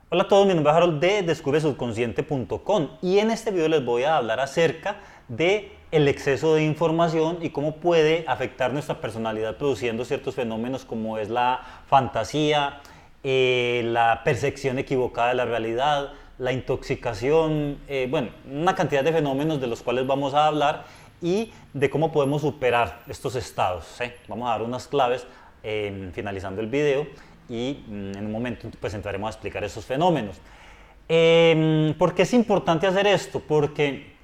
Hola a todos, mi nombre es Harold de descubresubconsciente.com y en este video les voy a hablar acerca de el exceso de información y cómo puede afectar nuestra personalidad produciendo ciertos fenómenos como es la fantasía, la percepción equivocada de la realidad, la intoxicación, bueno, una cantidad de fenómenos de los cuales vamos a hablar y de cómo podemos superar estos estados. Vamos a dar unas claves finalizando el video y en un momento pues entraremos a explicar esos fenómenos. ¿Por qué es importante hacer esto? Porque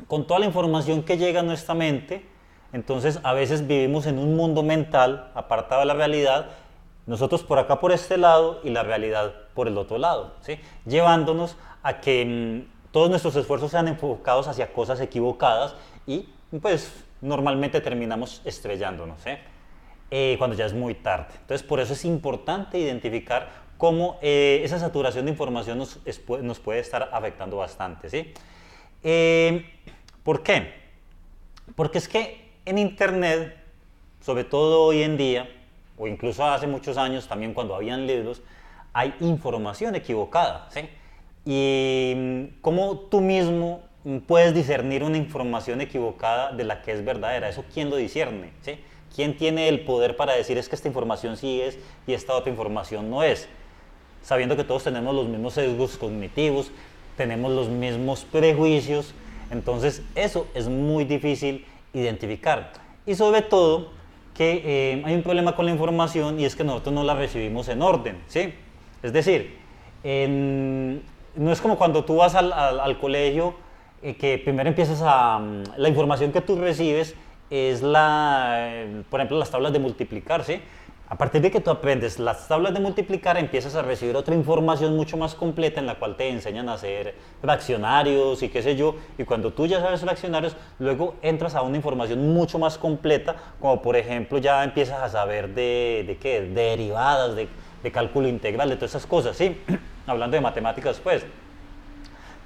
con toda la información que llega a nuestra mente, entonces a veces vivimos en un mundo mental apartado de la realidad, nosotros por acá por este lado y la realidad por el otro lado, ¿sí? Llevándonos a que todos nuestros esfuerzos sean enfocados hacia cosas equivocadas y pues normalmente terminamos estrellándonos, cuando ya es muy tarde. Entonces por eso es importante identificar cómo esa saturación de información nos puede estar afectando bastante, ¿sí? ¿Por qué? Porque es que en Internet, sobre todo hoy en día, o incluso hace muchos años también cuando habían libros, hay información equivocada, ¿sí? Y cómo tú mismo puedes discernir una información equivocada de la que es verdadera. ¿Eso quién lo discierne? ¿Sí? ¿Quién tiene el poder para decir es que esta información sí es y esta otra información no es? Sabiendo que todos tenemos los mismos sesgos cognitivos, tenemos los mismos prejuicios, entonces eso es muy difícil identificar. Y sobre todo que hay un problema con la información y es que nosotros no la recibimos en orden, ¿sí? Es decir, no es como cuando tú vas al colegio, que primero empiezas la información que tú recibes es por ejemplo, las tablas de multiplicar, ¿sí? A partir de que tú aprendes las tablas de multiplicar, empiezas a recibir otra información mucho más completa en la cual te enseñan a hacer fraccionarios y qué sé yo. Y cuando tú ya sabes fraccionarios, luego entras a una información mucho más completa, como por ejemplo ya empiezas a saber de qué, de derivadas, de cálculo integral, de todas esas cosas, ¿sí? Hablando de matemáticas, pues.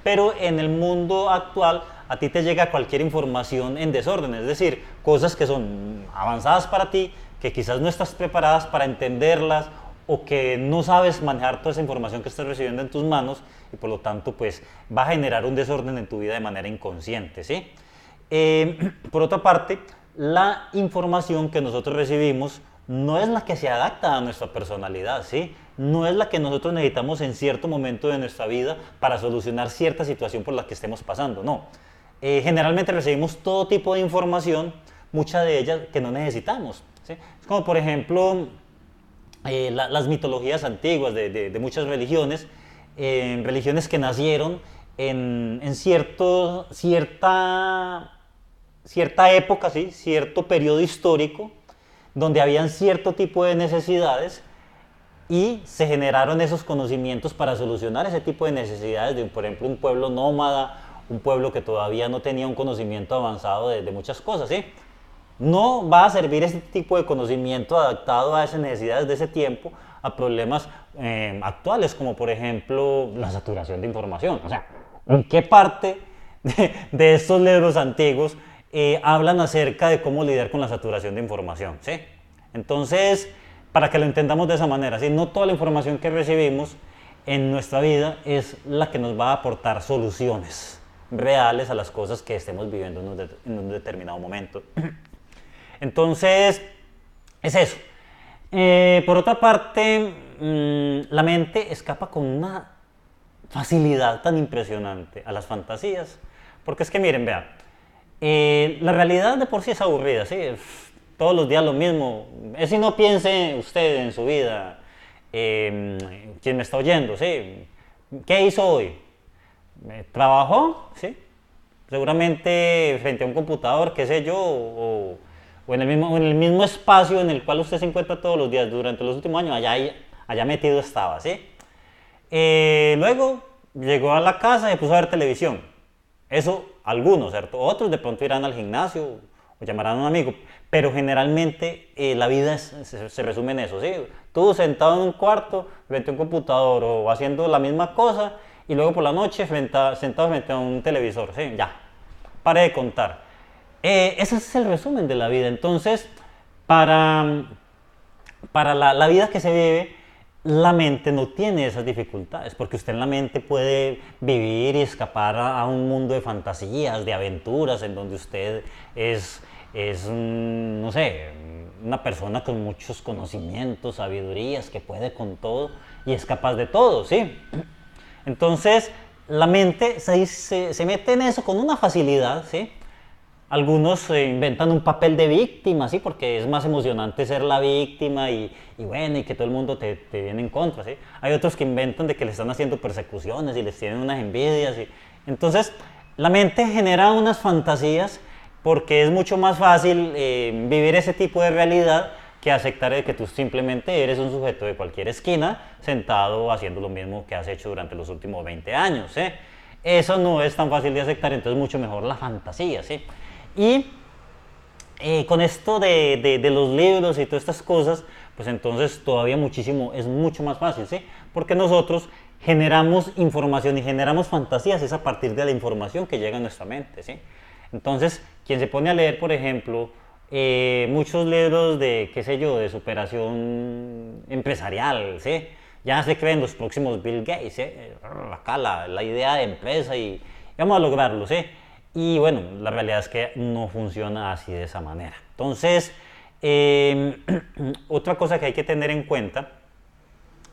Pero en el mundo actual a ti te llega cualquier información en desorden, es decir, cosas que son avanzadas para ti, que quizás no estás preparadas para entenderlas o que no sabes manejar toda esa información que estás recibiendo en tus manos y por lo tanto pues va a generar un desorden en tu vida de manera inconsciente, ¿sí? Por otra parte, la información que nosotros recibimos no es la que se adapta a nuestra personalidad, ¿sí? No es la que nosotros necesitamos en cierto momento de nuestra vida para solucionar cierta situación por la que estemos pasando, no. Generalmente recibimos todo tipo de información, mucha de ella que no necesitamos, ¿sí? Es como por ejemplo las mitologías antiguas de muchas religiones, religiones que nacieron en cierta época, ¿sí? Cierto periodo histórico, donde habían cierto tipo de necesidades y se generaron esos conocimientos para solucionar ese tipo de necesidades de, por ejemplo, un pueblo nómada, un pueblo que todavía no tenía un conocimiento avanzado de muchas cosas, ¿sí? No va a servir ese tipo de conocimiento adaptado a esas necesidades de ese tiempo a problemas actuales, como por ejemplo la saturación de información. O sea, ¿en qué parte de estos libros antiguos hablan acerca de cómo lidiar con la saturación de información? ¿Sí? Entonces, para que lo entendamos de esa manera, ¿sí? No toda la información que recibimos en nuestra vida es la que nos va a aportar soluciones reales a las cosas que estemos viviendo en un determinado momento. Entonces, es eso. Por otra parte, la mente escapa con una facilidad tan impresionante a las fantasías. Porque es que miren, vean, la realidad de por sí es aburrida, ¿sí? Todos los días lo mismo. Es si no piense usted en su vida, quien me está oyendo, ¿sí? ¿Qué hizo hoy? ¿Trabajó? ¿Sí? Seguramente frente a un computador, qué sé yo, o en el mismo espacio en el cual usted se encuentra todos los días durante los últimos años, allá metido estaba, ¿sí? Luego llegó a la casa y se puso a ver televisión. Eso algunos, ¿cierto? Otros de pronto irán al gimnasio o llamarán a un amigo, pero generalmente la vida se resume en eso, ¿sí? Tú sentado en un cuarto frente a un computador o haciendo la misma cosa y luego por la noche sentado frente a un televisor, ¿sí? Ya, pare de contar. Ese es el resumen de la vida. Entonces, para la vida que se vive, la mente no tiene esas dificultades, porque usted en la mente puede vivir y escapar a un mundo de fantasías, de aventuras, en donde usted no sé, una persona con muchos conocimientos, sabidurías, que puede con todo y es capaz de todo, ¿sí? Entonces, la mente se mete en eso con una facilidad, ¿sí? Algunos inventan un papel de víctima, ¿sí? Porque es más emocionante ser la víctima y bueno, y que todo el mundo te viene en contra, ¿sí? Hay otros que inventan de que le están haciendo persecuciones y les tienen unas envidias. Entonces, la mente genera unas fantasías porque es mucho más fácil vivir ese tipo de realidad que aceptar que tú simplemente eres un sujeto de cualquier esquina sentado haciendo lo mismo que has hecho durante los últimos 20 años, ¿sí? Eso no es tan fácil de aceptar, entonces mucho mejor la fantasía, ¿sí? Y con esto de los libros y todas estas cosas, pues entonces todavía es mucho más fácil, ¿sí? Porque nosotros generamos información y generamos fantasías es a partir de la información que llega a nuestra mente, ¿sí? Entonces, quien se pone a leer, por ejemplo, muchos libros de, qué sé yo, de superación empresarial, ¿sí? Ya se creen los próximos Bill Gates, ¿sí? Acá la idea de empresa y vamos a lograrlo, ¿sí? Y bueno, la realidad es que no funciona así de esa manera. Entonces, otra cosa que hay que tener en cuenta,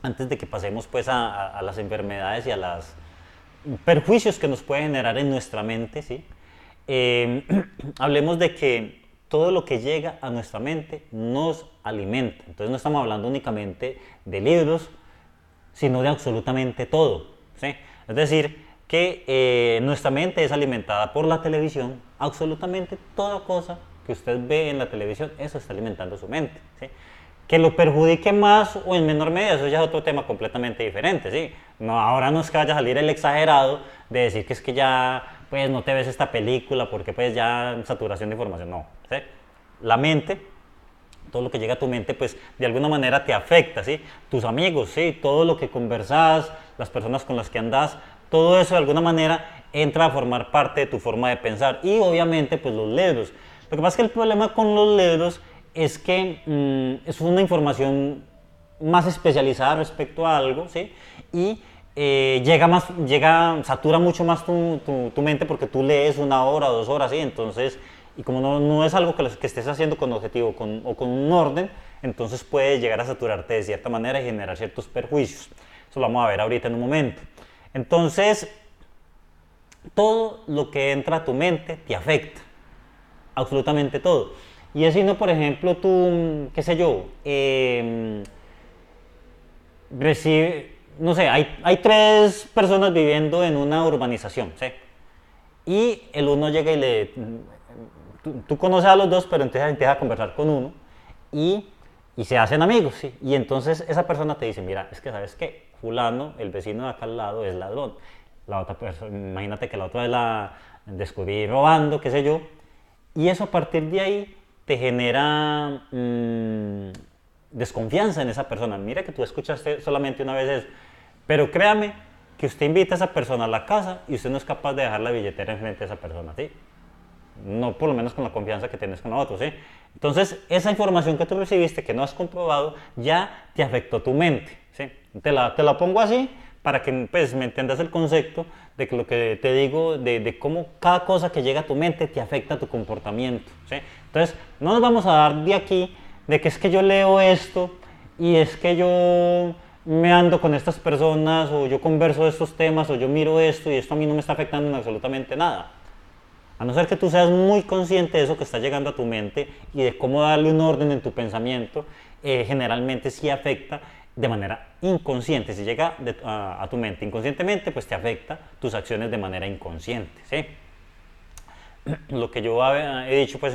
antes de que pasemos pues a las enfermedades y a los perjuicios que nos puede generar en nuestra mente, ¿sí? Hablemos de que todo lo que llega a nuestra mente nos alimenta. Entonces no estamos hablando únicamente de libros, sino de absolutamente todo, ¿sí? Es decir, que nuestra mente es alimentada por la televisión, absolutamente toda cosa que usted ve en la televisión, eso está alimentando su mente, ¿sí? Que lo perjudique más o en menor medida, eso ya es otro tema completamente diferente, ¿sí? No, ahora no es que vaya a salir el exagerado de decir que es que ya, pues no te ves esta película porque pues ya saturación de información, no, ¿sí? La mente, todo lo que llega a tu mente, pues de alguna manera te afecta, ¿sí? Tus amigos, ¿sí? Todo lo que conversas, las personas con las que andas, todo eso de alguna manera entra a formar parte de tu forma de pensar y obviamente pues los libros. Lo que pasa es que el problema con los libros es que es una información más especializada respecto a algo, ¿sí? Y satura mucho más tu mente porque tú lees 1 hora o 2 horas, ¿sí? Entonces, y como no es algo que estés haciendo con objetivo o con un orden, entonces puede llegar a saturarte de cierta manera y generar ciertos perjuicios. Eso lo vamos a ver ahorita en un momento. Entonces, todo lo que entra a tu mente te afecta, absolutamente todo. Y es si no, por ejemplo, tú, qué sé yo, no sé, hay 3 personas viviendo en una urbanización, ¿sí? Y el uno llega y tú conoces a los dos, pero entonces empieza a conversar con uno y, y se hacen amigos, ¿sí? Y entonces esa persona te dice, mira, es que sabes qué, fulano, el vecino de acá al lado es ladrón. La otra persona, imagínate que la otra vez la descubrí robando, qué sé yo, y eso a partir de ahí te genera desconfianza en esa persona. Mira que tú escuchaste solamente una vez eso, pero créame que usted invita a esa persona a la casa y usted no es capaz de dejar la billetera enfrente de esa persona, ¿sí? No por lo menos con la confianza que tienes con nosotros, ¿sí? Entonces, esa información que tú recibiste, que no has comprobado, ya te afectó tu mente, ¿sí? Te la pongo así para que pues, me entiendas el concepto de que lo que te digo, de cómo cada cosa que llega a tu mente te afecta a tu comportamiento, ¿sí? Entonces, no nos vamos a dar de aquí de que es que yo leo esto y es que yo me ando con estas personas o yo converso de estos temas o yo miro esto y esto a mí no me está afectando en absolutamente nada. A no ser que tú seas muy consciente de eso que está llegando a tu mente y de cómo darle un orden en tu pensamiento, generalmente sí afecta de manera inconsciente. Si llega a tu mente inconscientemente, pues te afecta tus acciones de manera inconsciente, ¿sí? Lo que yo he dicho pues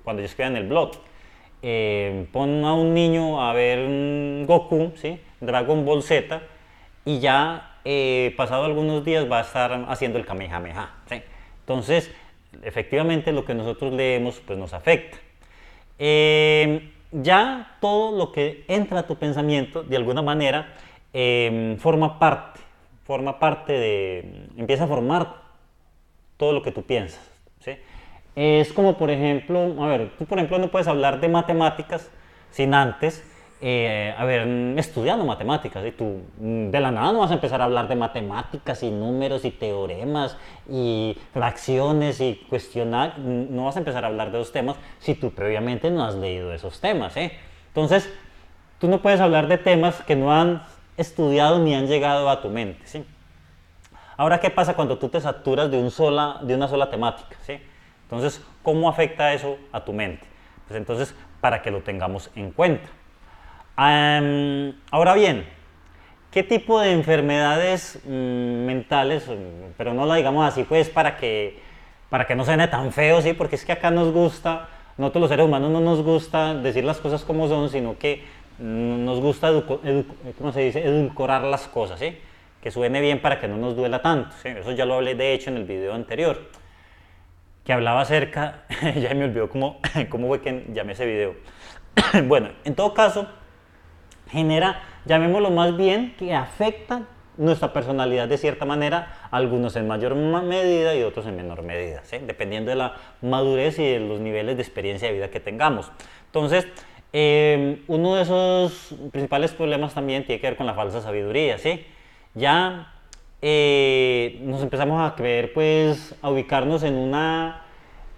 cuando yo escribía en el blog, pon a un niño a ver Goku, ¿sí? Dragon Ball Z, y ya pasado algunos días va a estar haciendo el Kamehameha, ¿sí? Entonces, efectivamente lo que nosotros leemos pues nos afecta. Ya todo lo que entra a tu pensamiento, de alguna manera, empieza a formar todo lo que tú piensas, ¿sí? Es como, por ejemplo, a ver, tú por ejemplo no puedes hablar de matemáticas sin antes haber estudiado matemáticas. ¿Sí? Tú de la nada no vas a empezar a hablar de matemáticas y números y teoremas y fracciones y cuestionar. No vas a empezar a hablar de esos temas si tú previamente no has leído esos temas. Entonces, tú no puedes hablar de temas que no han estudiado ni han llegado a tu mente. ¿Sí? Ahora, ¿qué pasa cuando tú te saturas de una sola temática? ¿Sí? Entonces, ¿cómo afecta eso a tu mente? Pues entonces, para que lo tengamos en cuenta. Ahora bien, ¿qué tipo de enfermedades mentales, pero no lo digamos así pues para que no suene tan feo, ¿sí? Porque es que acá nos gusta, nosotros los seres humanos no nos gusta decir las cosas como son, sino que nos gusta ¿cómo se dice? Edulcorar las cosas, ¿sí? Que suene bien para que no nos duela tanto, ¿sí? Eso ya lo hablé de hecho en el video anterior, que hablaba acerca, ya me olvidó cómo fue que llamé ese video. Bueno, en todo caso, genera, llamémoslo más bien, que afecta nuestra personalidad de cierta manera, algunos en mayor medida y otros en menor medida, ¿sí? Dependiendo de la madurez y de los niveles de experiencia de vida que tengamos. Entonces, uno de esos principales problemas también tiene que ver con la falsa sabiduría, ¿sí? Ya nos empezamos a creer, pues, a ubicarnos en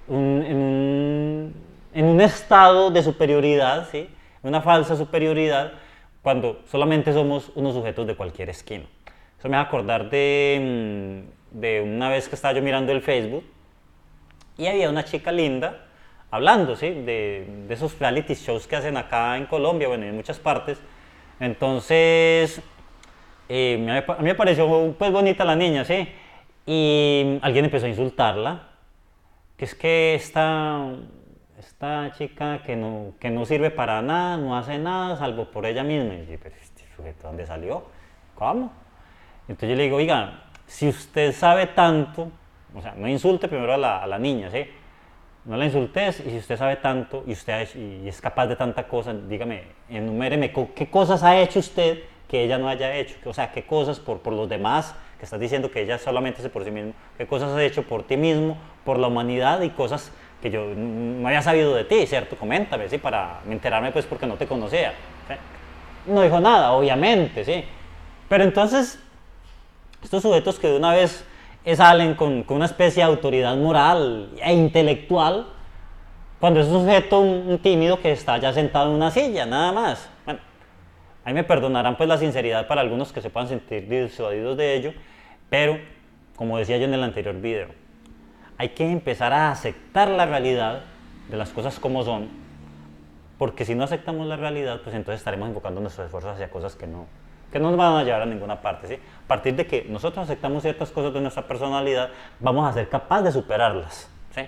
un estado de superioridad, ¿sí? Una falsa superioridad, cuando solamente somos unos sujetos de cualquier esquina. Eso me va a acordar de una vez que estaba yo mirando el Facebook y había una chica linda hablando, ¿sí? de esos reality shows que hacen acá en Colombia, bueno, en muchas partes. Entonces, a mí me pareció pues bonita la niña, ¿sí? Y alguien empezó a insultarla, que es que esta chica que no sirve para nada, no hace nada, salvo por ella misma. Y yo dije, pero este sujeto, ¿dónde salió? ¿Cómo? Entonces yo le digo, oiga, si usted sabe tanto, o sea, no insulte primero a la niña, ¿sí? No la insultes, y si usted sabe tanto y es capaz de tanta cosa, dígame, enuméreme qué cosas ha hecho usted que ella no haya hecho, o sea, qué cosas por los demás, que estás diciendo que ella solamente hace por sí mismo, qué cosas has hecho por ti mismo, por la humanidad y cosas que yo no había sabido de ti, ¿cierto? Coméntame, ¿sí? Para enterarme, pues, porque no te conocía. ¿Sí? No dijo nada, obviamente, ¿sí? Pero entonces, estos sujetos que de una vez salen con una especie de autoridad moral e intelectual, cuando es un sujeto, un tímido que está ya sentado en una silla, nada más. Bueno, ahí me perdonarán pues la sinceridad para algunos que se puedan sentir disuadidos de ello, pero, como decía yo en el anterior video, hay que empezar a aceptar la realidad de las cosas como son, porque si no aceptamos la realidad, pues entonces estaremos enfocando nuestros esfuerzos hacia cosas que no nos van a llevar a ninguna parte, ¿sí? A partir de que nosotros aceptamos ciertas cosas de nuestra personalidad, vamos a ser capaces de superarlas, ¿sí?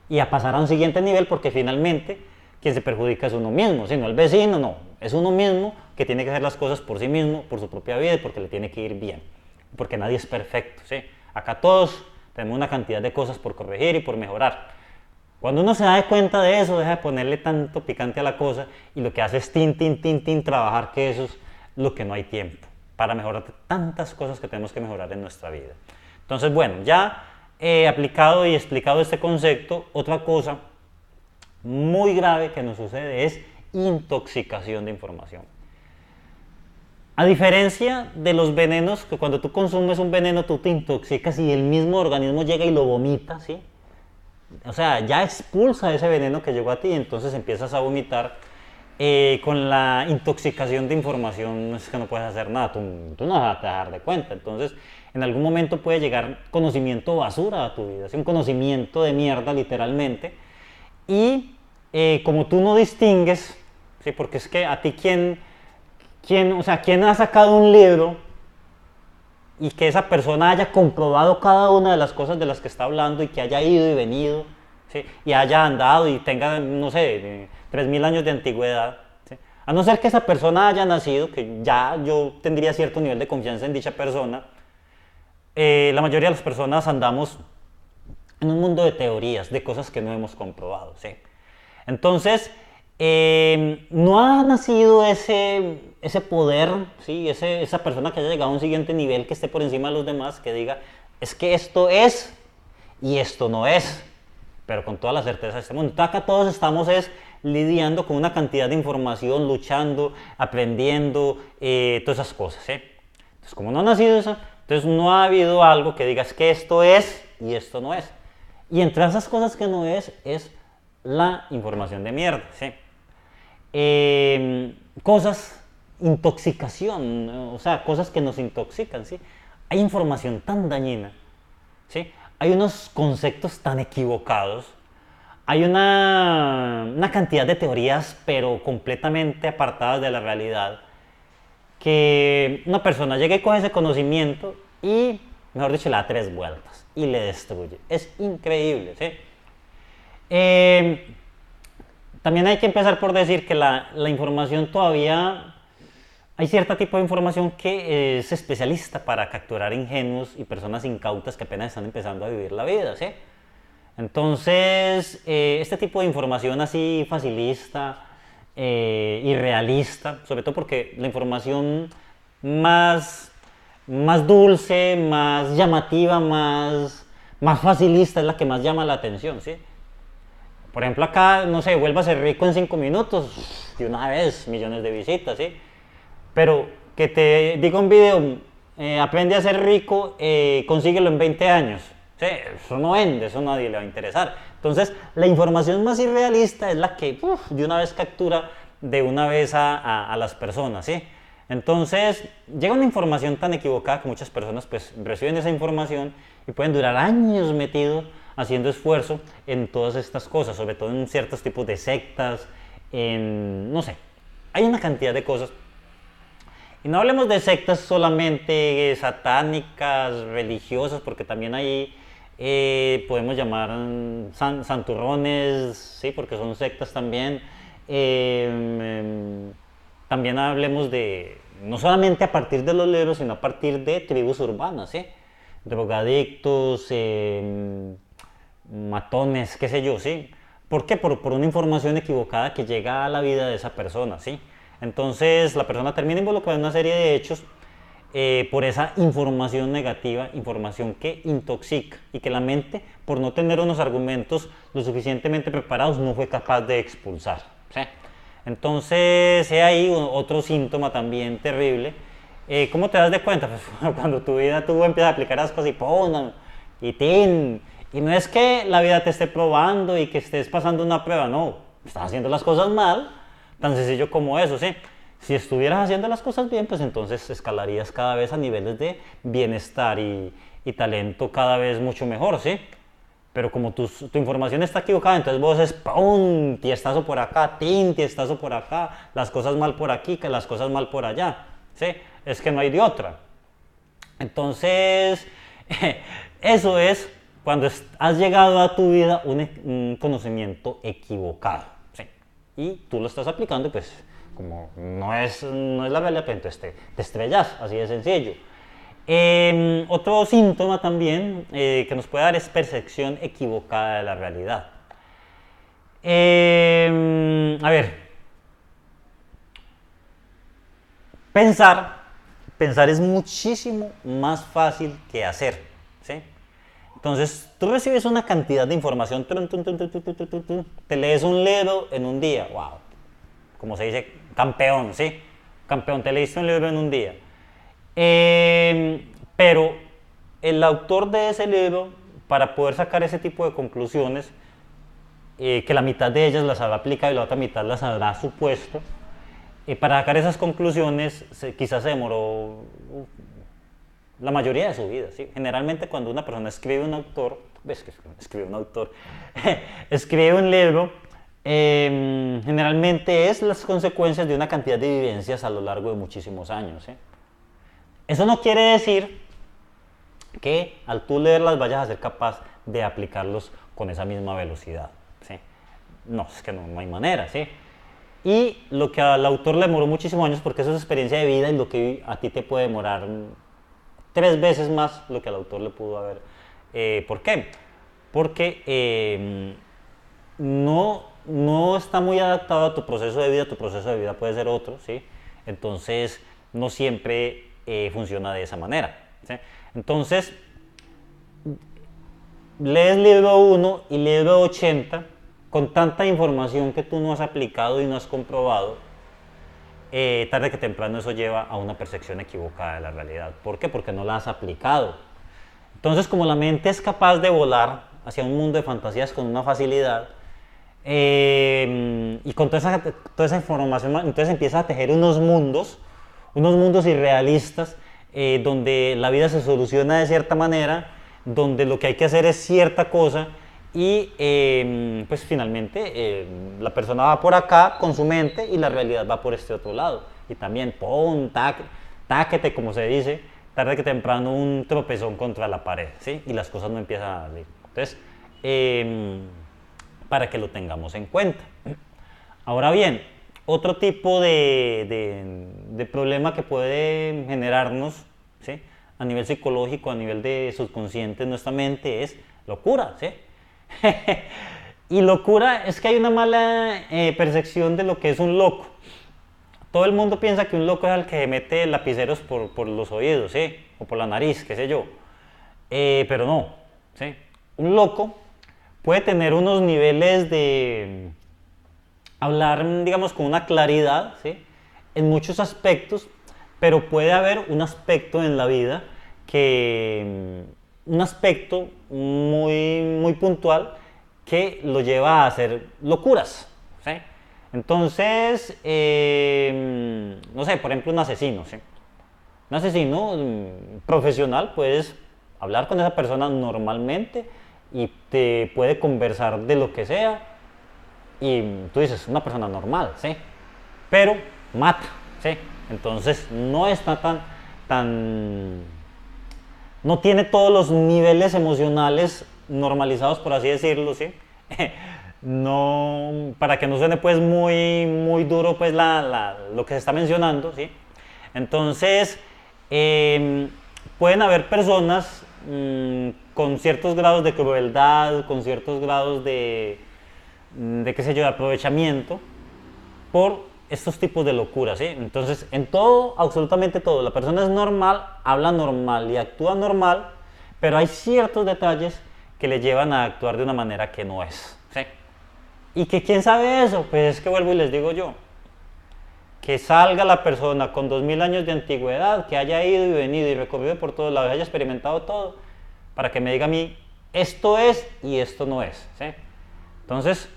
Y a pasar a un siguiente nivel, porque finalmente quien se perjudica es uno mismo, ¿sí? No el vecino, no, es uno mismo que tiene que hacer las cosas por sí mismo, por su propia vida y porque le tiene que ir bien, porque nadie es perfecto, ¿sí? Acá todos tenemos una cantidad de cosas por corregir y por mejorar. Cuando uno se da cuenta de eso, deja de ponerle tanto picante a la cosa y lo que hace es trabajar, que eso es lo que no hay tiempo para mejorar tantas cosas que tenemos que mejorar en nuestra vida. Entonces, bueno, ya he aplicado y explicado este concepto, otra cosa muy grave que nos sucede es intoxicación de información. A diferencia de los venenos, que cuando tú consumes un veneno tú te intoxicas y el mismo organismo llega y lo vomita, ¿sí? O sea, ya expulsa ese veneno que llegó a ti y entonces empiezas a vomitar. Con la intoxicación de información es que no puedes hacer nada, tú no vas a dejar de cuenta. Entonces, en algún momento puede llegar conocimiento basura a tu vida, ¿sí? Un conocimiento de mierda literalmente. Y como tú no distingues, ¿sí? Porque es que a ti ¿quién ha sacado un libro y que esa persona haya comprobado cada una de las cosas de las que está hablando y que haya ido y venido, ¿sí? Y haya andado y tenga, no sé, 3000 años de antigüedad, ¿sí? A no ser que esa persona haya nacido, que ya yo tendría cierto nivel de confianza en dicha persona, la mayoría de las personas andamos en un mundo de teorías, de cosas que no hemos comprobado, ¿sí? Entonces, no ha nacido ese poder, ¿sí? Esa persona que haya llegado a un siguiente nivel, que esté por encima de los demás, que diga, es que esto es y esto no es, pero con toda la certeza de este mundo. Acá todos estamos lidiando con una cantidad de información, luchando, aprendiendo, todas esas cosas. Entonces, como no ha nacido eso, entonces no ha habido algo que digas que esto es y esto no es. Y entre esas cosas que no es la información de mierda. Cosas, intoxicación, ¿no? O sea, cosas que nos intoxican. Hay información tan dañina. Hay unos conceptos tan equivocados. Hay una cantidad de teorías, pero completamente apartadas de la realidad, que una persona llega y coge ese conocimiento y, mejor dicho, le da 3 vueltas y le destruye. Es increíble. También hay que empezar por decir que la información todavía, hay cierto tipo de información que es especialista para capturar ingenuos y personas incautas que apenas están empezando a vivir la vida. Entonces, este tipo de información así facilista, irrealista, sobre todo porque la información más dulce, más llamativa, más facilista es la que más llama la atención. Por ejemplo, acá, no sé, vuélvase rico en 5 minutos, de una vez, millones de visitas. Pero que te diga un video, aprende a ser rico, consíguelo en 20 años. Eso no vende, eso a nadie le va a interesar. Entonces, la información más irrealista es la que de una vez captura de una vez a las personas. Entonces, llega una información tan equivocada que muchas personas pues reciben esa información y pueden durar años metidos haciendo esfuerzo en todas estas cosas, sobre todo en ciertos tipos de sectas, no sé, hay una cantidad de cosas. Y no hablemos de sectas solamente satánicas, religiosas, porque también hay, podemos llamar santurrones, ¿sí? Porque son sectas también. También hablemos de, no solamente a partir de los libros, sino a partir de tribus urbanas, drogadictos, matones, qué sé yo. ¿Por qué? Por una información equivocada que llega a la vida de esa persona. Entonces la persona termina involucrada en una serie de hechos por esa información negativa, información que intoxica y que la mente, por no tener unos argumentos lo suficientemente preparados, no fue capaz de expulsar. Entonces, ahí otro síntoma también terrible. ¿Cómo te das de cuenta? Pues, cuando tu vida tú empiezas a aplicar las cosas y ¡pum! Y ¡tin! Y no es que la vida te esté probando y que estés pasando una prueba, no. Estás haciendo las cosas mal. Tan sencillo como eso. Si estuvieras haciendo las cosas bien, pues entonces escalarías cada vez a niveles de bienestar y talento cada vez mucho mejor. Pero como tu información está equivocada, entonces vos es ¡pum! Tiestazo por acá, ¡tin! Tiestazo por acá, las cosas mal por aquí, que las cosas mal por allá. Es que no hay de otra. Entonces, eso es cuando has llegado a tu vida un conocimiento equivocado. Y tú lo estás aplicando, pues como no es la realidad, pues entonces te estrellas, así de sencillo. Otro síntoma también que nos puede dar es percepción equivocada de la realidad. A ver, pensar es muchísimo más fácil que hacer. Entonces, tú recibes una cantidad de información, te lees un libro en un día, wow, como se dice, campeón, campeón, te leíste un libro en un día. Pero el autor de ese libro, para poder sacar ese tipo de conclusiones, que la mitad de ellas las habrá aplicado y la otra mitad las habrá supuesto, para sacar esas conclusiones quizás se demoró la mayoría de su vida. Generalmente cuando una persona escribe un escribe un libro, generalmente es las consecuencias de una cantidad de vivencias a lo largo de muchísimos años. Eso no quiere decir que al tú leerlas vayas a ser capaz de aplicarlos con esa misma velocidad. No, es que no hay manera. Y lo que al autor le demoró muchísimos años, porque eso es experiencia de vida, y lo que a ti te puede demorar 3 veces más lo que al autor le pudo haber. ¿Por qué? Porque no está muy adaptado a tu proceso de vida. Tu proceso de vida puede ser otro, entonces no siempre funciona de esa manera. Entonces, lees libro 1 y libro 80 con tanta información que tú no has aplicado y no has comprobado, tarde que temprano eso lleva a una percepción equivocada de la realidad. ¿Por qué? Porque no la has aplicado. Entonces, como la mente es capaz de volar hacia un mundo de fantasías con una facilidad, y con toda esa información, entonces empieza a tejer unos mundos irrealistas, donde la vida se soluciona de cierta manera, donde lo que hay que hacer es cierta cosa, y pues finalmente la persona va por acá con su mente y la realidad va por este otro lado. Y también táquete, como se dice, tarde que temprano un tropezón contra la pared, ¿sí? Y las cosas no empiezan a salir. Entonces, para que lo tengamos en cuenta. Ahora bien, otro tipo de problema que puede generarnos, ¿sí?, a nivel psicológico, a nivel de subconsciente, nuestra mente, es locura, ¿sí? Y locura es que hay una mala percepción de lo que es un loco. Todo el mundo piensa que un loco es el que mete lapiceros por los oídos, ¿sí?, o por la nariz, qué sé yo. Pero no, ¿sí? Un loco puede tener unos niveles de hablar, digamos, con una claridad, ¿sí?, en muchos aspectos, pero puede haber un aspecto en la vida un aspecto muy puntual que lo lleva a hacer locuras, ¿sí? Entonces, no sé, por ejemplo, un asesino, ¿sí? Un asesino profesional, puedes hablar con esa persona normalmente y te puede conversar de lo que sea, y tú dices, una persona normal, ¿sí? Pero mata, ¿sí? Entonces no está no tiene todos los niveles emocionales normalizados, por así decirlo, ¿sí? No, para que no suene pues muy duro pues lo que se está mencionando, ¿sí? Entonces, pueden haber personas con ciertos grados de crueldad, con ciertos grados qué sé yo, de aprovechamiento por estos tipos de locuras, ¿sí? Entonces, en todo, absolutamente todo, la persona es normal, habla normal y actúa normal, pero hay ciertos detalles que le llevan a actuar de una manera que no es, ¿sí? ¿Y que quién sabe eso? Pues es que vuelvo y les digo yo, que salga la persona con 2000 años de antigüedad, que haya ido y venido y recorrido por todos lados, haya experimentado todo, para que me diga a mí, esto es y esto no es, ¿sí? Entonces,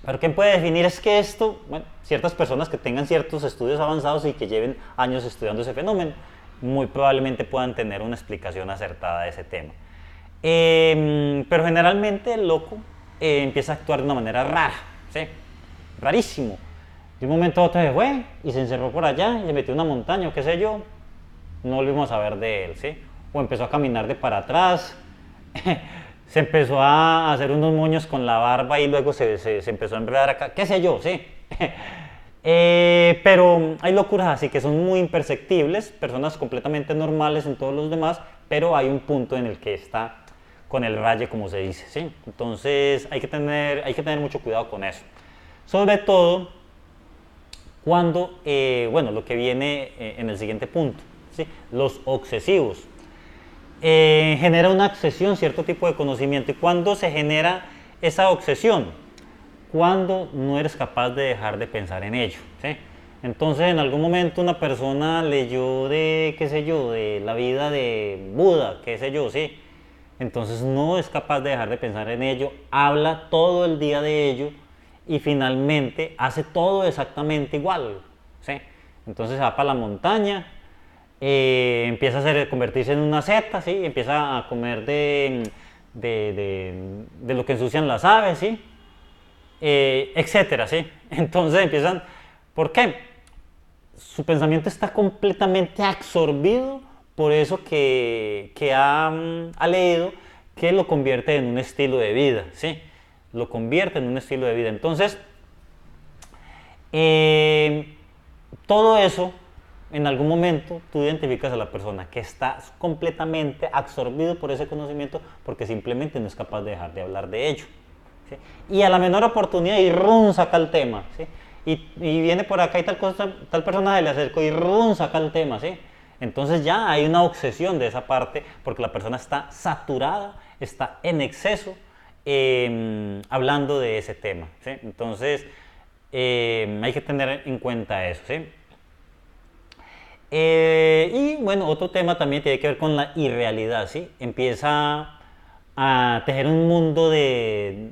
pero ¿quién puede definir? Es que esto, bueno, ciertas personas que tengan ciertos estudios avanzados y que lleven años estudiando ese fenómeno, muy probablemente puedan tener una explicación acertada de ese tema. Pero generalmente el loco empieza a actuar de una manera rara, ¿sí? Rarísimo. De un momento a otro se fue y se encerró por allá y se metió en una montaña o qué sé yo. No volvimos a ver de él, ¿sí? O empezó a caminar de para atrás. Se empezó a hacer unos moños con la barba y luego se empezó a enredar acá, qué sé yo, ¿sí? Pero hay locuras así que son muy imperceptibles, personas completamente normales en todos los demás, pero hay un punto en el que está con el raye, como se dice, ¿sí? Entonces hay que tener mucho cuidado con eso. Sobre todo cuando, bueno, lo que viene en el siguiente punto, ¿sí? Los obsesivos. Genera una obsesión, cierto tipo de conocimiento. ¿Y cuándo se genera esa obsesión? Cuando no eres capaz de dejar de pensar en ello, ¿sí? Entonces, en algún momento una persona leyó qué sé yo, de la vida de Buda, qué sé yo, ¿sí? Entonces no es capaz de dejar de pensar en ello, habla todo el día de ello y finalmente hace todo exactamente igual, ¿sí? Entonces se va para la montaña, empieza a convertirse en una seta, ¿sí? Empieza a comer de lo que ensucian las aves, ¿sí? Etcétera, ¿sí? Entonces empiezan, ¿por qué? Su pensamiento está completamente absorbido por eso que ha leído, que lo convierte en un estilo de vida, ¿sí? Lo convierte en un estilo de vida. Entonces, todo eso, en algún momento, tú identificas a la persona que está completamente absorbido por ese conocimiento porque simplemente no es capaz de dejar de hablar de ello, ¿sí? Y a la menor oportunidad, y rum, saca el tema, ¿sí? Y viene por acá y tal persona se le acercó y rum, saca el tema, ¿sí? Entonces ya hay una obsesión de esa parte porque la persona está saturada, está en exceso hablando de ese tema, ¿sí? Entonces, hay que tener en cuenta eso, ¿sí? Y bueno, otro tema también tiene que ver con la irrealidad, ¿sí? Empieza a tejer un mundo de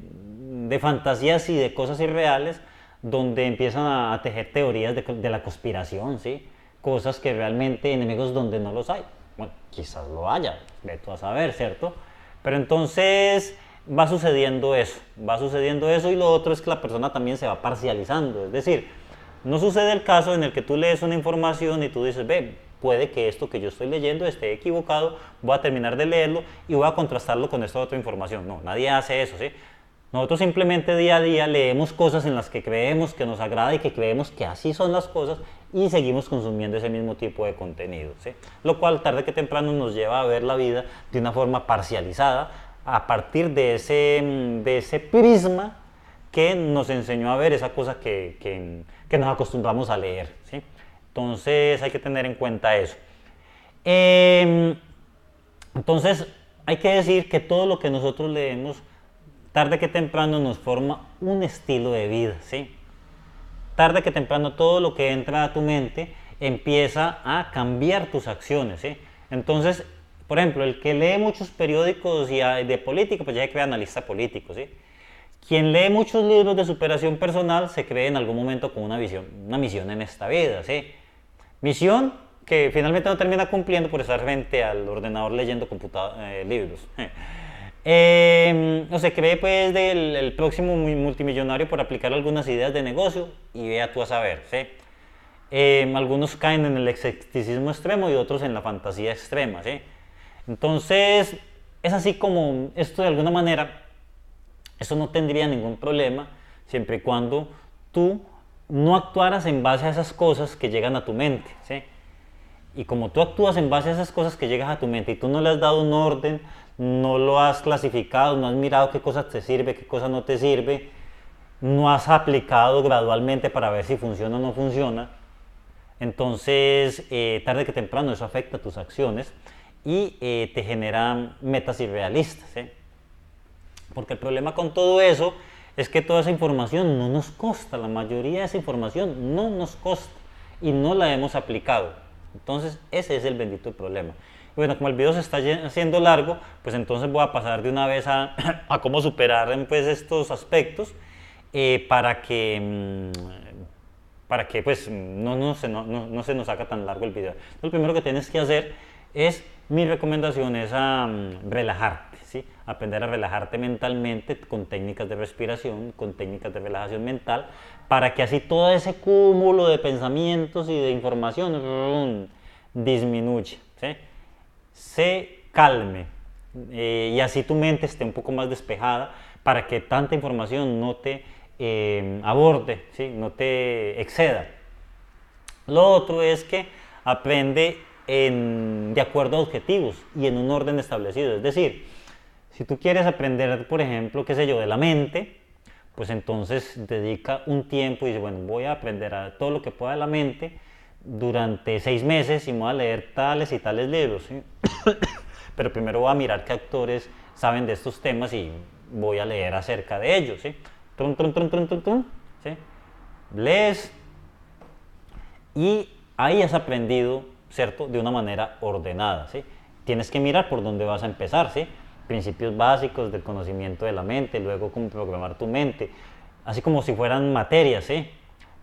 fantasías y de cosas irreales donde empiezan a tejer teorías de la conspiración, ¿sí? Cosas que realmente enemigos donde no los hay. Bueno, quizás lo haya, ve tú a saber, ¿cierto? Pero entonces va sucediendo eso y lo otro es que la persona también se va parcializando, es decir, no sucede el caso en el que tú lees una información y tú dices, ve, puede que esto que yo estoy leyendo esté equivocado, voy a terminar de leerlo y voy a contrastarlo con esta otra información. No, nadie hace eso, ¿sí? Nosotros simplemente día a día leemos cosas en las que creemos que nos agrada y que creemos que así son las cosas y seguimos consumiendo ese mismo tipo de contenido, ¿sí? Lo cual tarde que temprano nos lleva a ver la vida de una forma parcializada a partir de ese prisma que nos enseñó a ver esa cosa que nos acostumbramos a leer, ¿sí? Entonces hay que tener en cuenta eso. Entonces hay que decir que todo lo que nosotros leemos, tarde que temprano nos forma un estilo de vida, ¿sí? Tarde que temprano todo lo que entra a tu mente empieza a cambiar tus acciones, ¿sí? Entonces, por ejemplo, el que lee muchos periódicos y de política, pues ya se cree analista político, ¿sí? Quien lee muchos libros de superación personal se cree en algún momento con una misión en esta vida, ¿sí? Misión que finalmente no termina cumpliendo por estar frente al ordenador leyendo libros. O se cree pues del próximo multimillonario por aplicar algunas ideas de negocio y vea tú a saber, ¿sí? Algunos caen en el escepticismo extremo y otros en la fantasía extrema, ¿sí? Entonces, es así como esto de alguna manera, eso no tendría ningún problema siempre y cuando tú no actuaras en base a esas cosas que llegan a tu mente, ¿sí? Y como tú actúas en base a esas cosas que llegan a tu mente y tú no le has dado un orden, no lo has clasificado, no has mirado qué cosa te sirve, qué cosa no te sirve, no has aplicado gradualmente para ver si funciona o no funciona, entonces tarde que temprano eso afecta tus acciones y te genera metas irrealistas, ¿sí? Porque el problema con todo eso es que toda esa información no nos consta, la mayoría de esa información no nos consta y no la hemos aplicado. Entonces ese es el bendito problema. Y bueno, como el video se está haciendo largo, pues entonces voy a pasar de una vez a cómo superar pues, estos aspectos para que pues no se nos haga tan largo el video. Entonces, lo primero que tienes que hacer es, mi recomendación es relajarte, ¿sí? Aprender a relajarte mentalmente con técnicas de respiración, con técnicas de relajación mental, para que así todo ese cúmulo de pensamientos y de información disminuya, ¿sí? Se calme y así tu mente esté un poco más despejada para que tanta información no te aborde, ¿sí? No te exceda. Lo otro es que aprende de acuerdo a objetivos y en un orden establecido. Es decir, si tú quieres aprender, por ejemplo, qué sé yo, de la mente, pues entonces dedica un tiempo y dice, bueno, voy a aprender todo lo que pueda de la mente durante 6 meses y me voy a leer tales y tales libros, ¿sí? Pero primero voy a mirar qué autores saben de estos temas y voy a leer acerca de ellos, ¿sí? ¿Sí? Lees y ahí has aprendido, ¿cierto? De una manera ordenada, ¿sí? Tienes que mirar por dónde vas a empezar, ¿sí? Principios básicos del conocimiento de la mente, luego cómo programar tu mente, así como si fueran materias, ¿sí?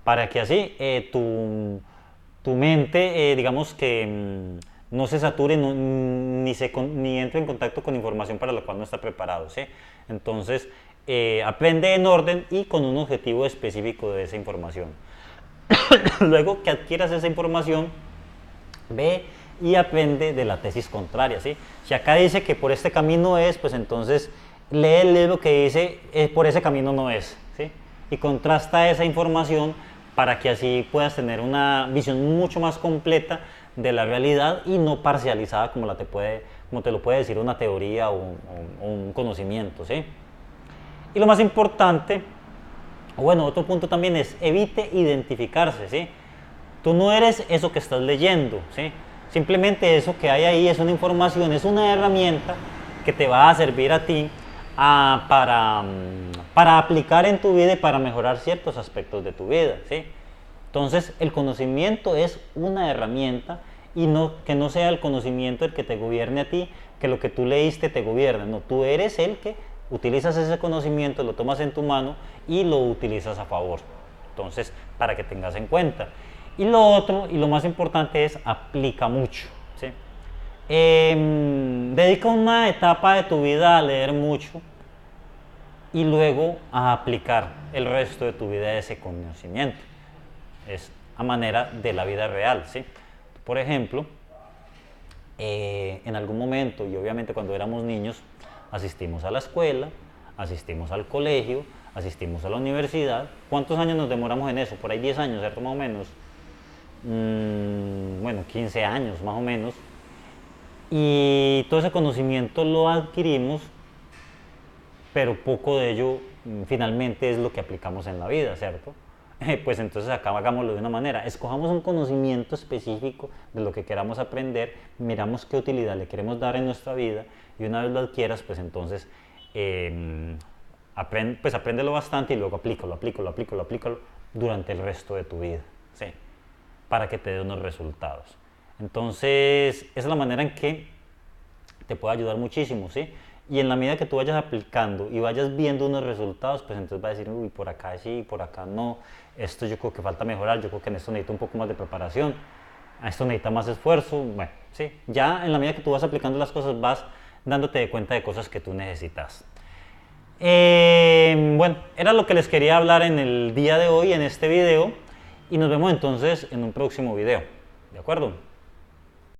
Para que así tu mente, digamos que no se sature ni entre en contacto con información para la cual no está preparado, ¿sí? Entonces, aprende en orden y con un objetivo específico de esa información. Luego que adquieras esa información, ve y aprende de la tesis contraria, ¿sí? Si acá dice que por este camino es, pues entonces lee el libro que dice por ese camino no es, ¿sí? Y contrasta esa información para que así puedas tener una visión mucho más completa de la realidad y no parcializada como te lo puede decir una teoría o un conocimiento, ¿sí? Y lo más importante, bueno, otro punto también es evite identificarse, ¿sí? Tú no eres eso que estás leyendo, ¿sí? Simplemente eso que hay ahí es una información, es una herramienta que te va a servir a ti para aplicar en tu vida y para mejorar ciertos aspectos de tu vida, ¿sí? Entonces, el conocimiento es una herramienta y que no sea el conocimiento el que te gobierne a ti, que lo que tú leíste te gobierne. No, tú eres el que utilizas ese conocimiento, lo tomas en tu mano y lo utilizas a favor. Entonces, para que tengas en cuenta. Y lo otro, y lo más importante es, aplica mucho, ¿sí? Dedica una etapa de tu vida a leer mucho y luego a aplicar el resto de tu vida ese conocimiento. Es a manera de la vida real, ¿sí? Por ejemplo, en algún momento, y obviamente cuando éramos niños, asistimos a la escuela, asistimos al colegio, asistimos a la universidad. ¿Cuántos años nos demoramos en eso? Por ahí 10 años, ¿cierto? Más o menos. Bueno, 15 años más o menos. Y todo ese conocimiento lo adquirimos, pero poco de ello finalmente es lo que aplicamos en la vida, ¿cierto? Pues entonces acá hagámoslo de una manera, escojamos un conocimiento específico de lo que queramos aprender, miramos qué utilidad le queremos dar en nuestra vida y una vez lo adquieras, pues entonces apréndelo bastante y luego aplícalo durante el resto de tu vida, ¿sí? Para que te dé unos resultados. Entonces, esa es la manera en que te puede ayudar muchísimo, ¿sí? Y en la medida que tú vayas aplicando y vayas viendo unos resultados, pues entonces vas a decir, uy, por acá sí, por acá no, esto yo creo que falta mejorar, yo creo que en esto necesito un poco más de preparación, a esto necesita más esfuerzo, bueno, sí, ya en la medida que tú vas aplicando las cosas vas dándote de cuenta de cosas que tú necesitas. Bueno, era lo que les quería hablar en el día de hoy, en este video, y nos vemos entonces en un próximo video, ¿de acuerdo?